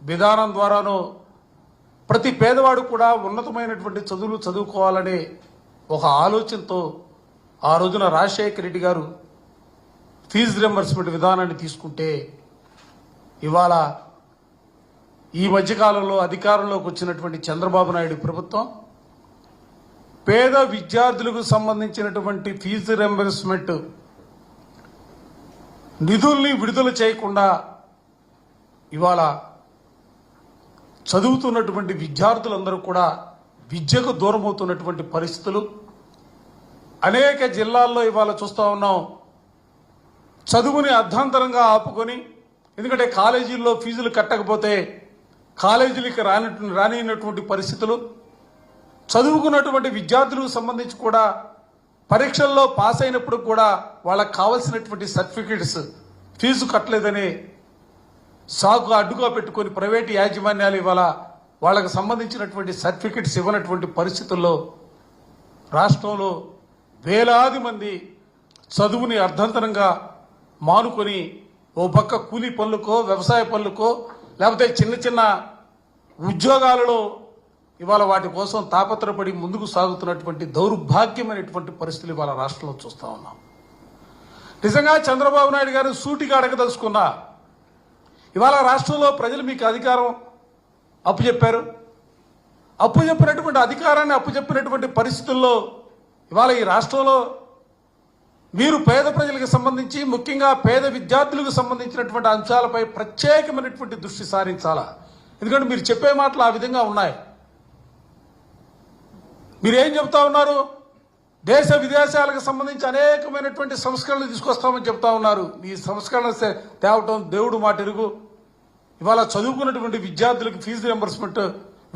విధానం ద్వారానో ప్రతి పేదవాడు కూడా ఉన్నతమైనటువంటి చదువులు చదువుకోవాలనే ఒక ఆలోచనతో ఆ రోజున రాజశేఖర రెడ్డి గారు ఫీజు రియంబర్స్మెంట్ విధానాన్ని తీసుకుంటే ఇవాళ ఈ మధ్యకాలంలో అధికారంలోకి వచ్చినటువంటి చంద్రబాబు నాయుడు ప్రభుత్వం పేద విద్యార్థులకు సంబంధించినటువంటి ఫీజు రియంబర్స్మెంట్ నిధుల్ని విడుదల చేయకుండా ఇవాళ చదువుతున్నటువంటి విద్యార్థులందరూ కూడా విద్యకు దూరం అవుతున్నటువంటి పరిస్థితులు అనేక జిల్లాల్లో ఇవాళ చూస్తూ ఉన్నాం. చదువుని అర్ధాంతరంగా ఆపుకొని, ఎందుకంటే కాలేజీల్లో ఫీజులు కట్టకపోతే కాలేజీలకి రానినటువంటి పరిస్థితులు, చదువుకున్నటువంటి విద్యార్థులకు సంబంధించి కూడా పరీక్షల్లో పాస్ అయినప్పుడు కూడా వాళ్ళకు కావాల్సినటువంటి సర్టిఫికెట్స్ ఫీజు కట్టలేదని సాగు అడ్డుగా పెట్టుకొని ప్రైవేటు యాజమాన్యాలు ఇవాళ వాళ్ళకు సంబంధించినటువంటి సర్టిఫికెట్స్ ఇవ్వనటువంటి పరిస్థితుల్లో రాష్ట్రంలో వేలాది మంది చదువుని అర్ధంతరంగా మానుకొని ఓ పక్క కూలీ పనులకో వ్యవసాయ పనులకో లేకపోతే చిన్న చిన్న ఉద్యోగాలలో ఇవాళ వాటి కోసం తాపత్రపడి ముందుకు సాగుతున్నటువంటి దౌర్భాగ్యమైనటువంటి పరిస్థితులు ఇవాళ రాష్ట్రంలో చూస్తూ ఉన్నాం. నిజంగా చంద్రబాబు నాయుడు గారు సూటిగా అడగదలుచుకున్నా, ఇవాళ రాష్ట్రంలో ప్రజలు మీకు అధికారం అప్పుచెప్పారు, అప్పుచెప్పినటువంటి అధికారాన్ని అప్పుచెప్పినటువంటి పరిస్థితుల్లో ఇవాళ ఈ రాష్ట్రంలో మీరు పేద ప్రజలకు సంబంధించి ముఖ్యంగా పేద విద్యార్థులకు సంబంధించినటువంటి అంశాలపై ప్రత్యేకమైనటువంటి దృష్టి సారించాలా. ఎందుకంటే మీరు చెప్పే మాటలు ఆ విధంగా ఉన్నాయి. మీరేం చెప్తా ఉన్నారు? దేశ విదేశాలకు సంబంధించి అనేకమైనటువంటి సంస్కరణలు తీసుకొస్తామని చెప్తా ఉన్నారు. ఈ సంస్కరణ తేవటం దేవుడు మాట ఎరుగు. ఇవాళ చదువుకున్నటువంటి విద్యార్థులకు ఫీజు రియంబర్స్మెంట్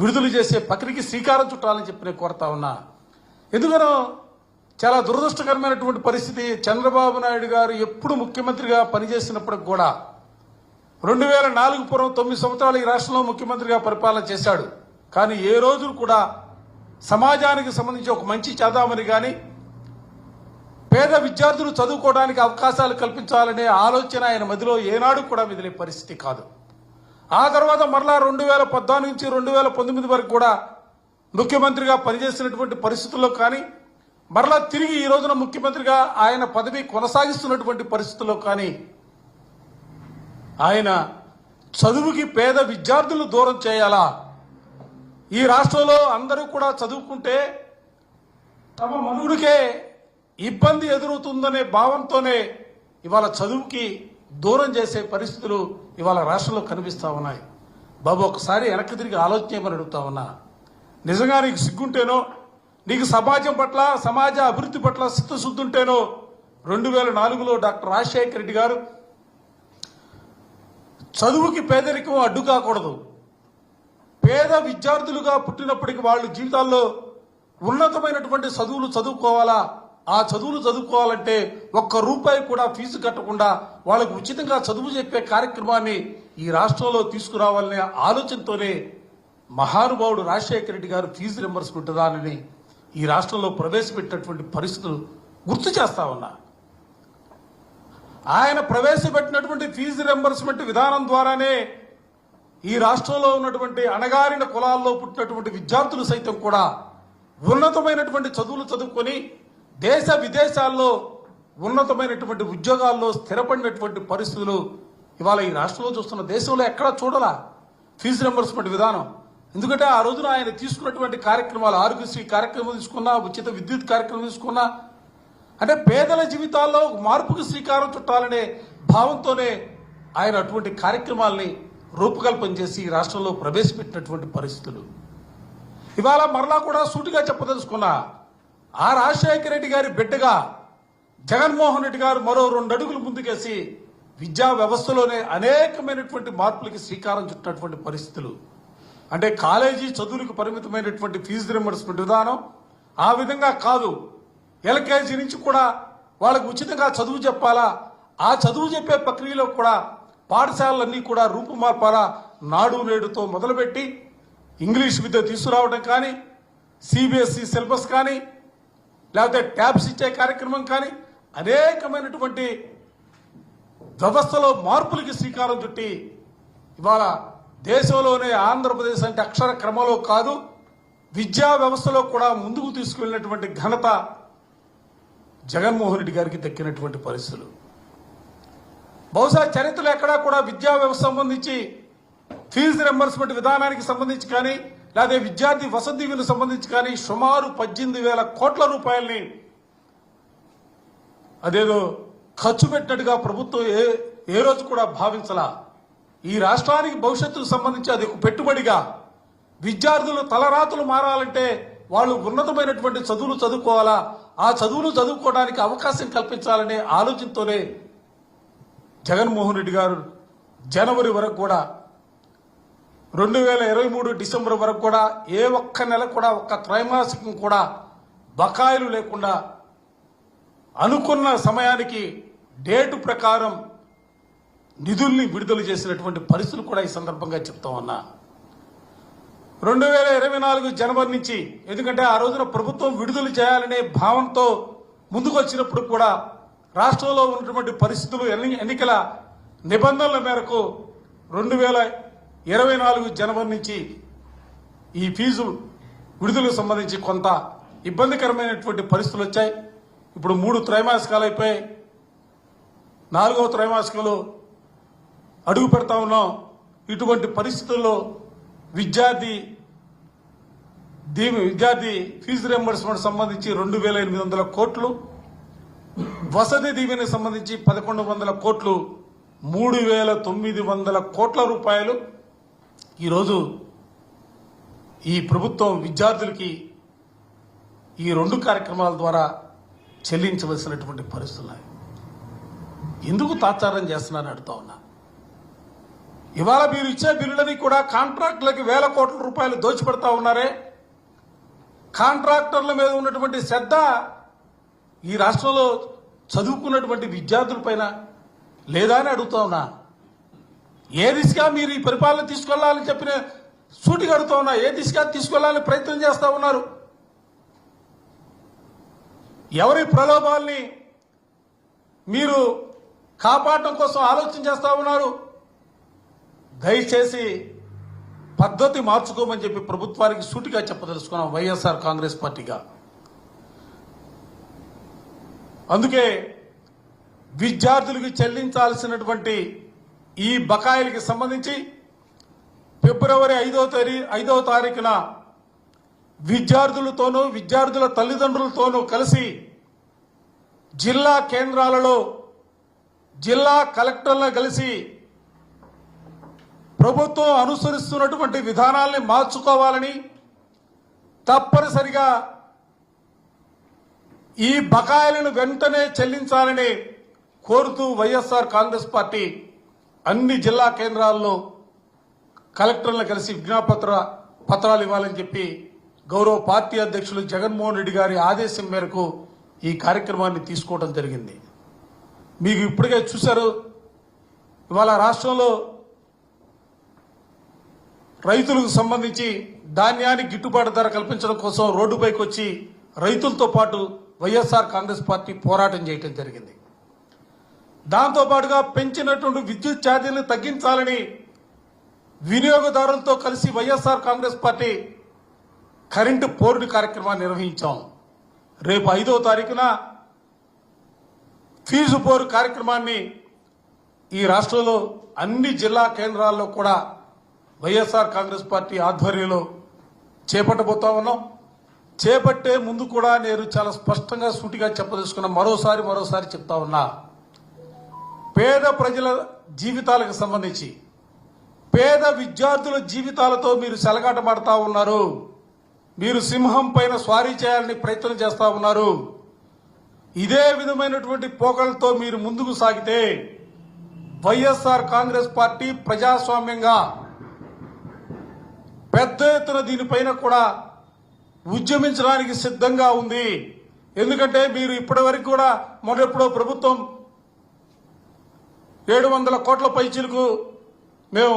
విడుదల చేసే ప్రక్రియకి శ్రీకారం చుట్టాలని చెప్పి నేను కోరుతా ఉన్నా. ఎందుకనో చాలా దురదృష్టకరమైనటువంటి పరిస్థితి. చంద్రబాబు నాయుడు గారు ఎప్పుడు ముఖ్యమంత్రిగా పనిచేసినప్పటికి కూడా 2004 పూర్వం 9 సంవత్సరాలు ఈ రాష్ట్రంలో ముఖ్యమంత్రిగా పరిపాలన చేశాడు. కానీ ఏ రోజు కూడా సమాజానికి సంబంధించి ఒక మంచి చేద్దామని కానీ పేద విద్యార్థులు చదువుకోవడానికి అవకాశాలు కల్పించాలనే ఆలోచన ఆయన మధ్యలో ఏనాడు కూడా మెదిలే పరిస్థితి కాదు. ఆ తర్వాత మరలా 2014 నుంచి 2019 వరకు కూడా ముఖ్యమంత్రిగా పనిచేసినటువంటి పరిస్థితుల్లో కానీ మరలా తిరిగి ఈ రోజున ముఖ్యమంత్రిగా ఆయన పదవి కొనసాగిస్తున్నటువంటి పరిస్థితుల్లో కానీ ఆయన చదువుకి పేద విద్యార్థులు దూరం చేయాలా, ఈ రాష్ట్రంలో అందరూ కూడా చదువుకుంటే తమ మనుగుడికే ఇబ్బంది ఎదురవుతుందనే భావంతోనే ఇవాళ చదువుకి దూరం చేసే పరిస్థితులు ఇవాళ రాష్ట్రంలో కనిపిస్తా ఉన్నాయి. బాబు ఒకసారి వెనక్కి తిరిగి ఆలోచించమని అడుగుతా ఉన్నా. నిజంగా నీకు సిగ్గుంటేనో, నీకు సమాజం పట్ల సమాజ అభివృద్ధి పట్ల చిత్తశుద్ధి ఉంటేనో 2004లో డాక్టర్ రాజశేఖర రెడ్డి గారు చదువుకి పేదరికం అడ్డు కాకూడదు, పేద విద్యార్థులుగా పుట్టినప్పటికీ వాళ్ళు జీవితాల్లో ఉన్నతమైనటువంటి చదువులు చదువుకోవాలా, ఆ చదువులు చదువుకోవాలంటే ₹1 కూడా ఫీజు కట్టకుండా వాళ్ళకు ఉచితంగా చదువు చెప్పే కార్యక్రమాన్ని ఈ రాష్ట్రంలో తీసుకురావాలనే ఆలోచనతోనే మహానుభావుడు రాజశేఖర రెడ్డి గారు ఫీజు రియంబర్స్మెంట్ విధానాన్ని ఈ రాష్ట్రంలో ప్రవేశపెట్టినటువంటి పరిస్థితులు గుర్తు చేస్తా ఉన్నా. ఆయన ప్రవేశపెట్టినటువంటి ఫీజు రియంబర్స్మెంట్ విధానం ద్వారానే ఈ రాష్ట్రంలో ఉన్నటువంటి అణగారిన కులాల్లో పుట్టినటువంటి విద్యార్థులు సైతం కూడా ఉన్నతమైనటువంటి చదువులు చదువుకొని దేశ విదేశాల్లో ఉన్నతమైనటువంటి ఉద్యోగాల్లో స్థిరపడినటువంటి పరిస్థితులు ఇవాళ ఈ రాష్ట్రంలో చూస్తున్న. దేశంలో ఎక్కడా చూడాలా ఫీజు రియంబర్స్మెంట్ విధానం. ఎందుకంటే ఆ రోజున ఆయన తీసుకున్నటువంటి కార్యక్రమాలు, ఆరోగ్యశ్రీ కార్యక్రమం తీసుకున్నా, ఉచిత విద్యుత్ కార్యక్రమం తీసుకున్నా, అంటే పేదల జీవితాల్లో మార్పుకు శ్రీకారం చుట్టాలనే భావంతోనే ఆయన అటువంటి కార్యక్రమాల్ని రూపకల్పన చేసి ఈ రాష్ట్రంలో ప్రవేశపెట్టినటువంటి పరిస్థితులు. ఇవాళ మరలా కూడా సూటిగా చెప్పదలుచుకున్నా, ఆ రాజశేఖర రెడ్డి గారి బిడ్డగా జగన్మోహన్ రెడ్డి గారు మరో 2 అడుగులు ముందుకేసి విద్యా వ్యవస్థలోనే అనేకమైనటువంటి మార్పులకి శ్రీకారం చుట్టినటువంటి పరిస్థితులు. అంటే కాలేజీ చదువులకు పరిమితమైనటువంటి ఫీజు రియంబర్స్మెంట్ విధానం ఆ విధంగా కాదు. ఎల్కేజీ నుంచి కూడా వాళ్ళకు ఉచితంగా చదువు చెప్పాలా, ఆ చదువు చెప్పే ప్రక్రియలో కూడా పాఠశాలలన్నీ కూడా రూపుమార్పాలా. నాడు నేడుతో మొదలుపెట్టి ఇంగ్లీష్ విద్య తీసుకురావడం కానీ, సిబిఎస్ఈ సిలబస్ కానీ, లేకపోతే ట్యాబ్స్ ఇచ్చే కార్యక్రమం కానీ అనేకమైనటువంటి వ్యవస్థలో మార్పులకి శ్రీకారం చుట్టి ఇవాళ దేశంలోనే ఆంధ్రప్రదేశ్ అంటే అక్షర క్రమంలో కాదు, విద్యా వ్యవస్థలో కూడా ముందుకు తీసుకువెళ్ళినటువంటి ఘనత జగన్మోహన్ రెడ్డి గారికి దక్కినటువంటి పరిస్థితులు. బహుశా చరిత్రలో ఎక్కడా కూడా విద్యా వ్యవస్థ సంబంధించి ఫీజు రింబర్స్మెంట్ విధానానికి సంబంధించి కానీ, లేదా విద్యార్థి వసతి దీవెనకు సంబంధించి కానీ సుమారు 18,000 కోట్ల రూపాయలని అదేదో ఖర్చు పెట్టినట్టుగా ప్రభుత్వం ఏ రోజు కూడా భావించలా. ఈ రాష్ట్రానికి భవిష్యత్తుకు సంబంధించి అది ఒక పెట్టుబడిగా, విద్యార్థులు తలరాతులు మారాలంటే వాళ్ళు ఉన్నతమైనటువంటి చదువులు చదువుకోవాలా, ఆ చదువులు చదువుకోవడానికి అవకాశం కల్పించాలనే ఆలోచనతోనే జగన్మోహన్ రెడ్డి గారు జనవరి వరకు కూడా 2023 డిసెంబర్ వరకు కూడా ఏ ఒక్క నెల కూడా ఒక్క త్రైమాసికం కూడా బకాయిలు లేకుండా అనుకున్న సమయానికి డేటు ప్రకారం నిధుల్ని విడుదల చేసినటువంటి పరిస్థితులు కూడా ఈ సందర్భంగా చెప్తా ఉన్నా. 2024 జనవరి నుంచి, ఎందుకంటే ఆ రోజున ప్రభుత్వం విడుదల చేయాలనే భావంతో ముందుకు వచ్చినప్పుడు కూడా రాష్ట్రంలో ఉన్నటువంటి పరిస్థితులు ఎన్నికల నిబంధనల మేరకు 2024 జనవరి నుంచి ఈ ఫీజు విడుదలకు సంబంధించి కొంత ఇబ్బందికరమైనటువంటి పరిస్థితులు వచ్చాయి. ఇప్పుడు 3 త్రైమాసికాలు అయిపోయి 4వ త్రైమాసికంలో అడుగు పెడతా ఉన్నాం. ఇటువంటి పరిస్థితుల్లో విద్యార్థి ఫీజు రింబర్స్మెంట్ సంబంధించి 2,800 కోట్లు, వసతి దీవెనకు సంబంధించి 1,100 కోట్లు, 3,900 కోట్ల రూపాయలు ఈరోజు ఈ ప్రభుత్వం విద్యార్థులకి ఈ 2 కార్యక్రమాల ద్వారా చెల్లించవలసినటువంటి పరిస్థితులు. ఎందుకు తాత్సారం చేస్తున్నారని అడుగుతా ఉన్నా. ఇవాళ మీరు ఇచ్చే బిల్లులని కూడా కాంట్రాక్టులకి 1,000 కోట్ల రూపాయలు దోచిపెడతా ఉన్నారే. కాంట్రాక్టర్ల మీద ఉన్నటువంటి శ్రద్ధ ఈ రాష్ట్రంలో చదువుకున్నటువంటి విద్యార్థుల పైన లేదా అని అడుగుతా ఉన్నా. ఏ దిశగా మీరు ఈ పరిపాలన తీసుకెళ్లాలని చెప్పిన సూటిగా అడుగుతా ఉన్నా. ఏ దిశగా తీసుకెళ్లాలని ప్రయత్నం చేస్తా ఉన్నారు? ఎవరి ప్రలోభాల్ని మీరు కాపాడటం కోసం ఆలోచన చేస్తా ఉన్నారు? దయచేసి పద్ధతి మార్చుకోమని చెప్పి ప్రభుత్వానికి సూటిగా చెప్పదలుచుకున్నాం వైఎస్ఆర్ కాంగ్రెస్ పార్టీగా. అందుకే విద్యార్థులకు చెల్లించాల్సినటువంటి ఈ బకాయిలకి సంబంధించి ఫిబ్రవరి 5వ తారీఖున విద్యార్థులతోనూ విద్యార్థుల తల్లిదండ్రులతోనూ కలిసి జిల్లా కేంద్రాలలో జిల్లా కలెక్టర్లను కలిసి ప్రభుత్వం అనుసరిస్తున్నటువంటి విధానాల్ని మార్చుకోవాలని, తప్పనిసరిగా ఈ బకాయిలను వెంటనే చెల్లించాలని కోరుతూ వైఎస్ఆర్ కాంగ్రెస్ పార్టీ అన్ని జిల్లా కేంద్రాల్లో కలెక్టర్లను కలిసి పత్రాలు ఇవ్వాలని చెప్పి గౌరవ పార్టీ అధ్యక్షులు జగన్మోహన్ రెడ్డి గారి ఆదేశం మేరకు ఈ కార్యక్రమాన్ని తీసుకోవడం జరిగింది. మీకు ఇప్పటికే చూశారు, ఇవాళ రాష్ట్రంలో రైతులకు సంబంధించి ధాన్యానికి గిట్టుబాటు ధర కల్పించడం కోసం రోడ్డుపైకి వచ్చి రైతులతో పాటు వైఎస్ఆర్ కాంగ్రెస్ పార్టీ పోరాటం చేయడం జరిగింది. దాంతోపాటుగా పెంచినటువంటి విద్యుత్ ఛార్జీలను తగ్గించాలని వినియోగదారులతో కలిసి YSR Congress party current Ford కార్యక్రమాన్ని నిర్వహించాం. రేపు 5వ తారీఖున ఫీజు పోరు కార్యక్రమాన్ని ఈ రాష్ట్రంలో అన్ని జిల్లా కేంద్రాల్లో కూడా వైఎస్ఆర్ కాంగ్రెస్ పార్టీ ఆధ్వర్యంలో చేపట్టబోతా ఉన్నాం. చేపట్టే ముందు కూడా నేను చాలా స్పష్టంగా సూటిగా చెప్పదలుచుకున్నా. మరోసారి చెప్తా ఉన్నా. పేద ప్రజల జీవితాలకు సంబంధించి, పేద విద్యార్థుల జీవితాలతో మీరు సెలగాటమాడుతా ఉన్నారు. మీరు సింహం పైన స్వారీ చేయాలని ప్రయత్నం చేస్తా ఉన్నారు. ఇదే విధమైనటువంటి పోకలతో మీరు ముందుకు సాగితే వైఎస్ఆర్ కాంగ్రెస్ పార్టీ ప్రజాస్వామ్యంగా పెద్ద ఎత్తున దీనిపైన కూడా ఉద్యమించడానికి సిద్ధంగా ఉంది. ఎందుకంటే మీరు ఇప్పటి వరకు కూడా మొదలెప్పుడో ప్రభుత్వం 700 కోట్ల పైచీలకు మేము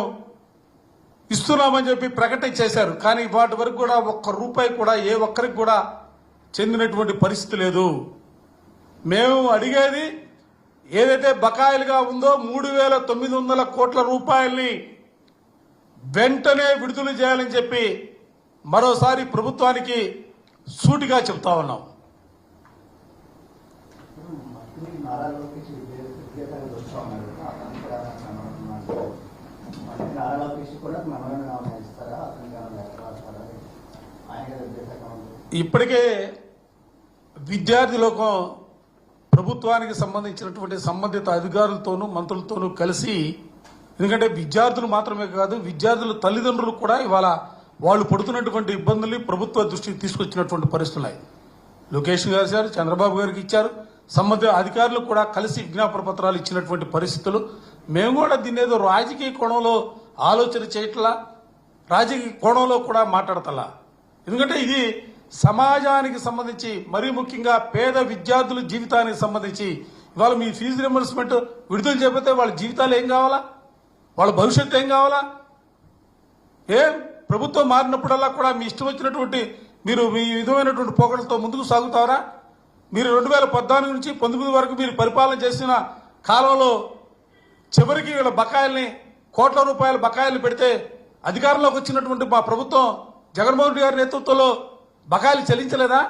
ఇస్తున్నామని చెప్పి ప్రకటన చేశారు. కానీ వాటి వరకు కూడా ₹1 కూడా ఏ ఒక్కరికి కూడా చెందినటువంటి పరిస్థితి లేదు. మేము అడిగేది ఏదైతే బకాయిలుగా ఉందో 3,900 కోట్ల రూపాయల్ని వెంటనే విడుదల చేయాలని చెప్పి మరోసారి ప్రభుత్వానికి సూటిగా చెప్తా ఉన్నాం. ఇప్పటికే విద్యార్థి లోకం ప్రభుత్వానికి సంబంధించినటువంటి సంబంధిత అధికారులతోనూ మంత్రులతోనూ కలిసి, ఎందుకంటే విద్యార్థులు మాత్రమే కాదు విద్యార్థుల తల్లిదండ్రులు కూడా ఇవాళ వాళ్ళు పడుతున్నటువంటి ఇబ్బందుల్ని ప్రభుత్వ దృష్టికి తీసుకొచ్చినటువంటి పరిస్థితులు. లోకేష్ గారు ఇచ్చారు, చంద్రబాబు గారికి ఇచ్చారు, సంబంధిత అధికారులు కూడా కలిసి విజ్ఞాపన పత్రాలు ఇచ్చినటువంటి పరిస్థితులు. మేము కూడా దీన్ని ఏదో రాజకీయ కోణంలో ఆలోచన చేయట్లా, రాజకీయ కోణంలో కూడా మాట్లాడతలా. ఎందుకంటే ఇది సమాజానికి సంబంధించి, మరీ ముఖ్యంగా పేద విద్యార్థుల జీవితానికి సంబంధించి ఇవాళ మీ ఫీజు రింబర్స్మెంట్ విడుదల చేయకపోతే వాళ్ళ జీవితాలు ఏం కావాలా, వాళ్ళ భవిష్యత్తు ఏం కావాలా? ప్రభుత్వం మారినప్పుడల్లా కూడా మీ ఇష్టం వచ్చినటువంటి మీరు మీ విధమైనటువంటి పోకడలతో ముందుకు సాగుతారా? మీరు 2014 నుంచి 19 వరకు మీరు పరిపాలన చేసిన కాలంలో చివరికి వీళ్ళ బకాయిల్ని కోట్ల రూపాయల బకాయిలు పెడితే అధికారంలోకి వచ్చినటువంటి మా ప్రభుత్వం జగన్మోహన్ రెడ్డి గారి నేతృత్వంలో బకాయిలు చెల్లించలేదా?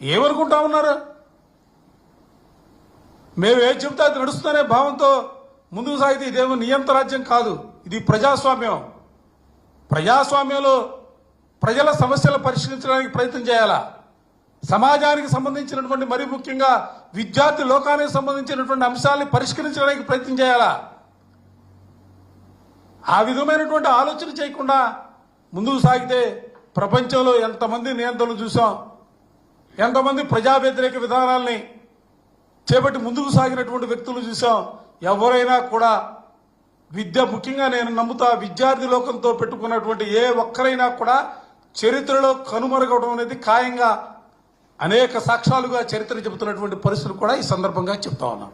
ఏమనుకుంటా ఉన్నారు? మేము ఏం చెబితే అది నడుస్తూనే భావంతో ముందుకు సాగితే ఇదేమో నియంత్ర రాజ్యం కాదు, ఇది ప్రజాస్వామ్యం. ప్రజాస్వామ్యంలో ప్రజల సమస్యలు పరిష్కరించడానికి ప్రయత్నం చేయాలా, సమాజానికి సంబంధించినటువంటి మరీ ముఖ్యంగా విద్యార్థి లోకానికి సంబంధించినటువంటి అంశాలని పరిష్కరించడానికి ప్రయత్నం చేయాలా. ఆ విధమైనటువంటి ఆలోచన చేయకుండా ముందుకు సాగితే ప్రపంచంలో ఎంతమంది నియంత్రణలు చూసాం, ఎంతమంది ప్రజా వ్యతిరేక విధానాల్ని చేపట్టి ముందుకు సాగినటువంటి వ్యక్తులు చూసాం. ఎవరైనా కూడా విద్య, ముఖ్యంగా నేను నమ్ముతా విద్యార్థి లోకంతో పెట్టుకున్నటువంటి ఏ ఒక్కరైనా కూడా చరిత్రలో కనుమరుగవడం అనేది ఖాయంగా అనేక సాక్ష్యాలుగా చరిత్ర చెబుతున్నటువంటి పరిస్థితులు కూడా ఈ సందర్భంగా చెప్తా ఉన్నాం.